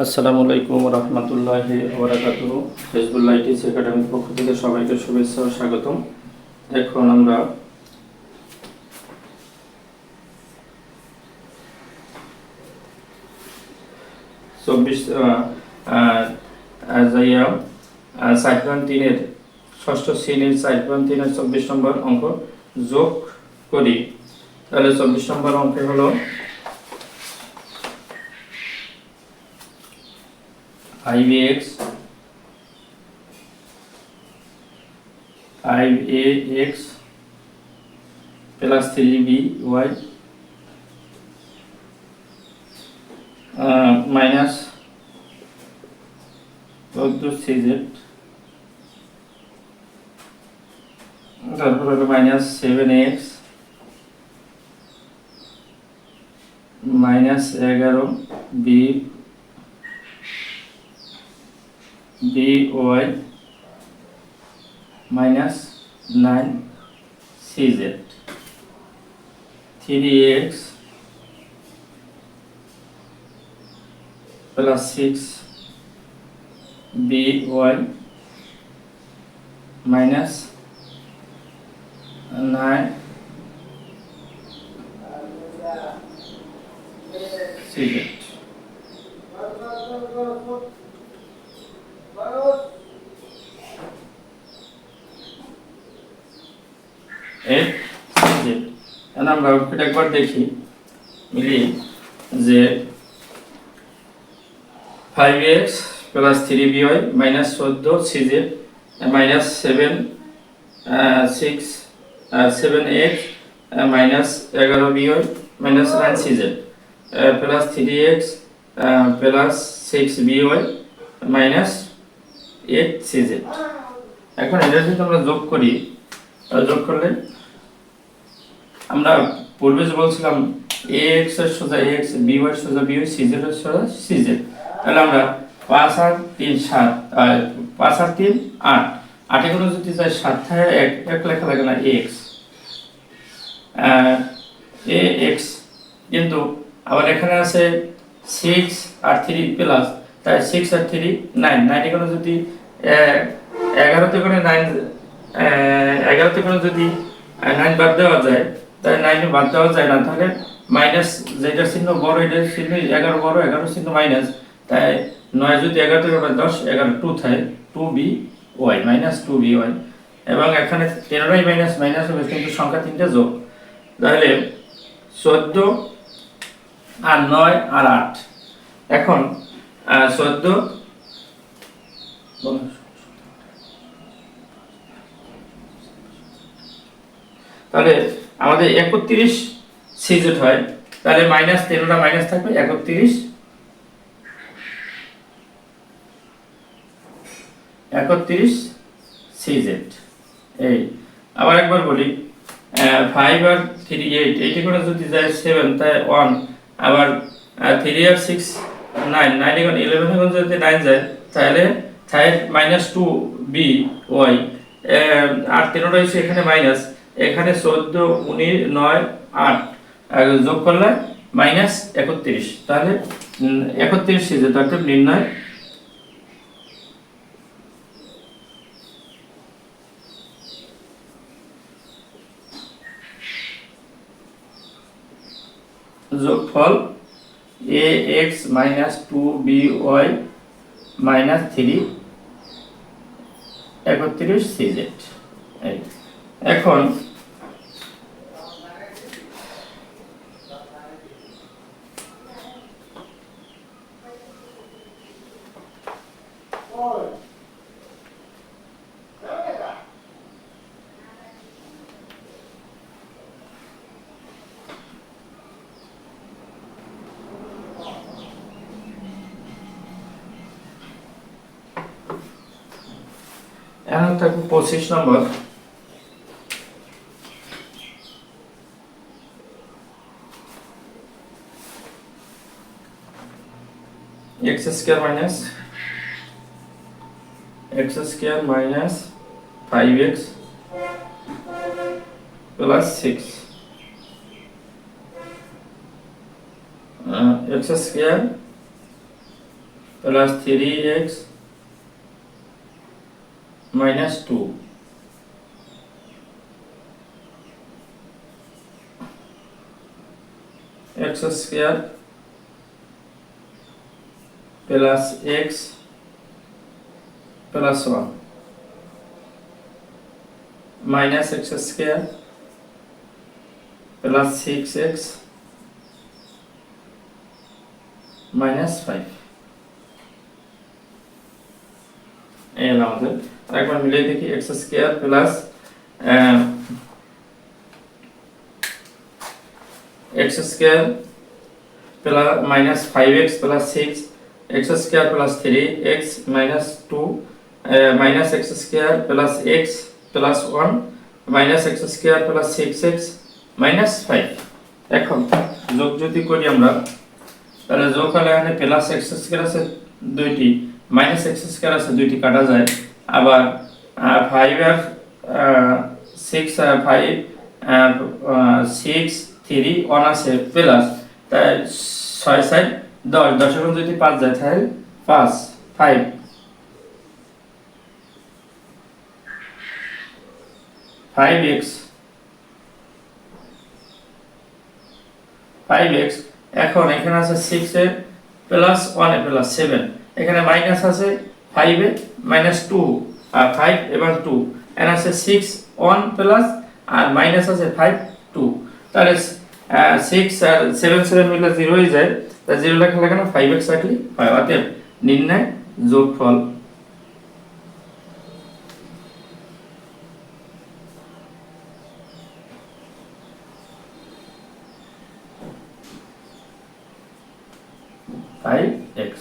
আসসালামু আলাইকুম রহমতুল্লাহি ওবারাকাতুহু। হিজবুল্লাহ আইটিস একাডেমির পক্ষ থেকে সবাইকে শুভেচ্ছা ও স্বাগতম। এখন আমরা সাইফান 3-এর ষষ্ঠ শ্রেণীর সাইফান 3-এর 24 নম্বর অঙ্ক যোগ করি। তাহলে 24 নম্বর অঙ্কে হলো IBX 5AX plus 3BY minus 14CZ, তারপর হলো minus 7AX minus 11BY minus 9CZ, 3AX plus 6BY minus 9CZ। আমরা আউটপুট একবার দেখি মিলিয়ে যে 5x plus 3by minus 14cz minus 7x minus 11by minus 9cz plus 3x plus 6by minus 8cz। এখন এটা যদি আমরা যোগ করি, যোগ করলে আমরা পূর্বে যে বলছিলাম ax এর সোজা ax, by এর সোজা by, cz এর সোজা cz। তাহলে আমরা 5 আর 3 7, 5 আর 3 8, 8 এ কোনো যদি যায় 7 থাকে এক লেখা লাগে না ax, কিন্তু আবার এখানে আছে 6 আর 3 প্লাস, তাই 6 আর 3 9, 9 এ কোনো যদি 11 তে কোনো 9, 11 তে কোনো যদি 9 বাদ দেওয়া যায়, তাই 9 বাদ দেওয়া যায় না, তাহলে মাইনাস যেটা চিহ্ন বড় এটা চিহ্ন 11 বড়, 11 চিহ্ন মাইনাস, তাই 9 যদি 11 থেকে 10, 11 2 থাকে 2by মাইনাস 2by, এবং এখানে 13 মাইনাস মাইনাস হবে কিন্তু সংখ্যা তিনটা যোগ, তাহলে 14 আর 9 আর 8। এখন 14 তাহলে আমাদের 31 সিজেট হয়, তাহলে মাইনাস 13টা মাইনাস থাকবে 31 সিজেট। এই আবার একবার বলি, 5 আর 3 8, এইটা করে যদি যায় 7 তাই 1, আবার 3 আর 6 9, 9 এখন 11 এখন যদি 9 যায় তাহলে মাইনাস 2by, আর 13টা হচ্ছে এখানে মাইনাস, এখানে 14 19 9 8 যোগ করলে মাইনাস 31, তাহলে 31 সিজেট অর্থাৎ নির্ণয় যোগফল ax minus 2by minus 3 31 সিজেট। এখন এখন থাকবে 25 নম্বর। x square minus 5x plus 6 x square plus 3x minus 2 x square plus x plus 1 minus x square plus 6x minus 5 এই হলো আমাদের। আরেকবার মিলিয়ে দেখি x square plus x square plus minus 5x plus 6 x square plus 3x minus 2 minus x square plus x plus 1 minus x square plus 6x minus 5। এখন যোগ যদি করি আমরা, তাহলে যোগ হলে এখানে প্লাস x স্কয়ার আছে দুইটি, মাইনাস x স্কয়ার আছে দুইটি, কাটা যায়। আবার 5 আর 6 3 1 আছে প্লাস, তাই 6 সাইড 10, 10 এর যদি 5 যায় তাহলে 5 5x। এখন এখানে আছে 6 এ প্লাস 1 এ প্লাস 7, এখানে মাইনাস আছে 5 এ মাইনাস 2 আর 5 এবং 2, এখানে আছে 6 1 প্লাস আর মাইনাস আছে 5 2, তাহলে 6 আর 7 7 মিলে 0 হয়ে যায়, তাই 0 লেখা লাগে না, 5x রাখলে হয়। অতএব নির্ণয় যোগফল x।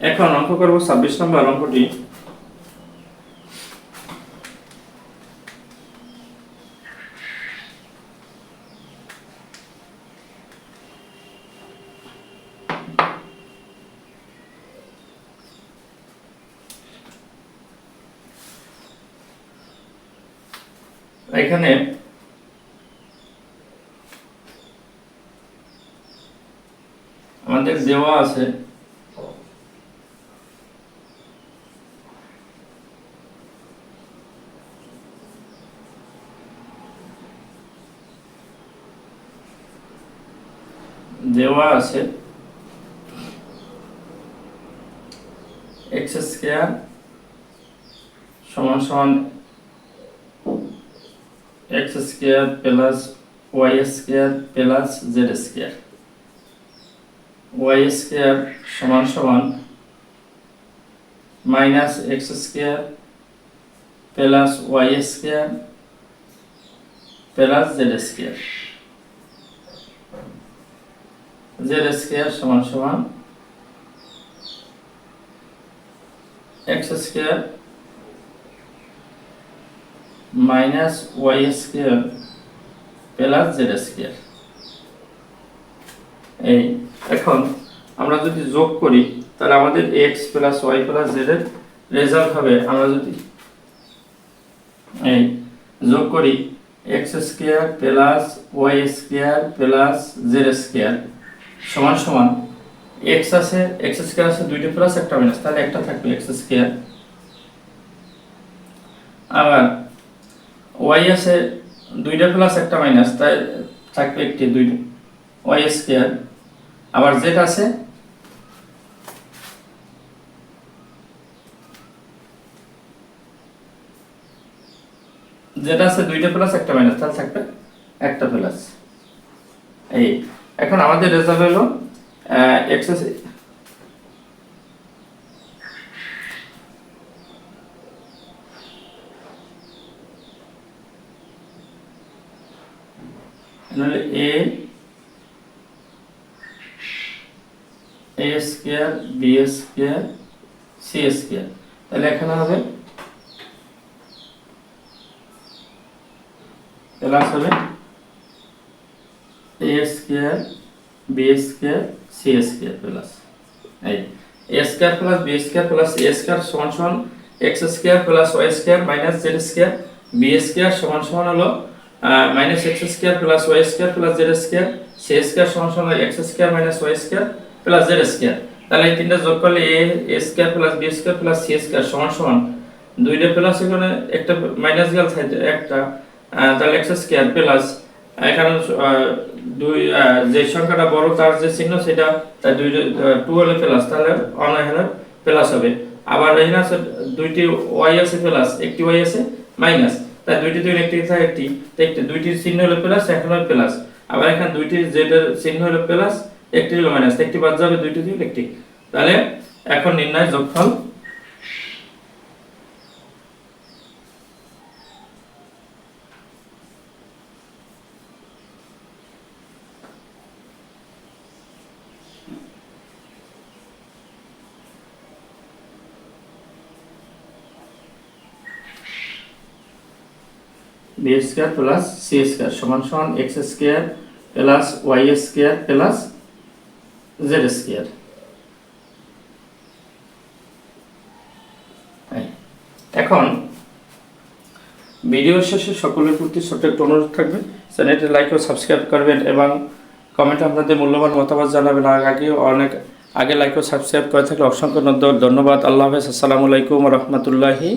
এখন অঙ্ক করব 26 নম্বর অঙ্কটি। এখানে আমাদের দেওয়া আছে x স্কয়ার সমান সমান x square plus y square plus z square, y square সমান সমান minus x square plus y square plus z square, z square সমান সমান x square minus y square plus z square. এই এখন আমরা যদি যোগ করি তাহলে আমাদের x plus y plus z এর রেজাল্ট হবে, আমরা যদি এই যোগ করি x square plus y square plus z square সমান সমান x আছে, x স্কয়ার আছে দুইটা প্লাস একটা মাইনাস, তাহলে একটা থাকবে x স্কয়ার, আবার y আছে দুইটা প্লাস একটা মাইনাস, তাই থাকবে একটি দুইটা y স্কয়ার, আবার z আছে দুইটা প্লাস একটা মাইনাস, তাহলে থাকবে একটা প্লাস। এই এখন আমাদের রেজাল্ট হলো x a square b square c square, তাহলে এখানে হবে প্লাস হবে a square b square c square plus এই a square plus b square plus a square সমান সমান x square plus y square minus z square, b square সমান সমান হলো minus x square plus y square plus z square c square সমান সমান x square minus y square plus z square. তাহলে এই তিনটা যোগ করলে A square plus B square plus C square সমান সমান দুইটা প্লাস এখানে একটা মাইনাস গেল একটা, তাহলে এক্স স্কোয়ার প্লাস এখানে দুই যে সংখ্যাটা বড় তার যে চিহ্ন সেটা তাই দুই টু হলে প্লাস, তাহলে অন এখানে প্লাস হবে। আবার এখানে আছে দুইটি ওয়াই আছে প্লাস, একটি ওয়াই আছে মাইনাস, তাই দুইটি দুই একটি থাকে একটি দুইটি চিহ্ন হলো প্লাস এখন হলো প্লাস। আবার এখানে দুইটি জেডের চিহ্ন হলো প্লাস একটি হলো মাইনাস, একটি বাদ যাবে দুইটি দুই একটি। তাহলে এখন নির্ণয় যোগফল। B square plus C square সমান সমান x square plus y square plus z square. এখন ভিডিও শেষে সকলের প্রতি ছোট্ট একটা অনুরোধ থাকবে, চ্যানেলটি লাইক ও সাবস্ক্রাইব করবেন এবং কমেন্টে আপনাদের মূল্যবান মতামত জানাবেন। আর অনেক আগে লাইক ও সাবস্ক্রাইব করে থাকলে অসংখ্য ধন্যবাদ। আল্লাহ হাফেজ। আসসালামু আলাইকুম রহমতুল্লাহি।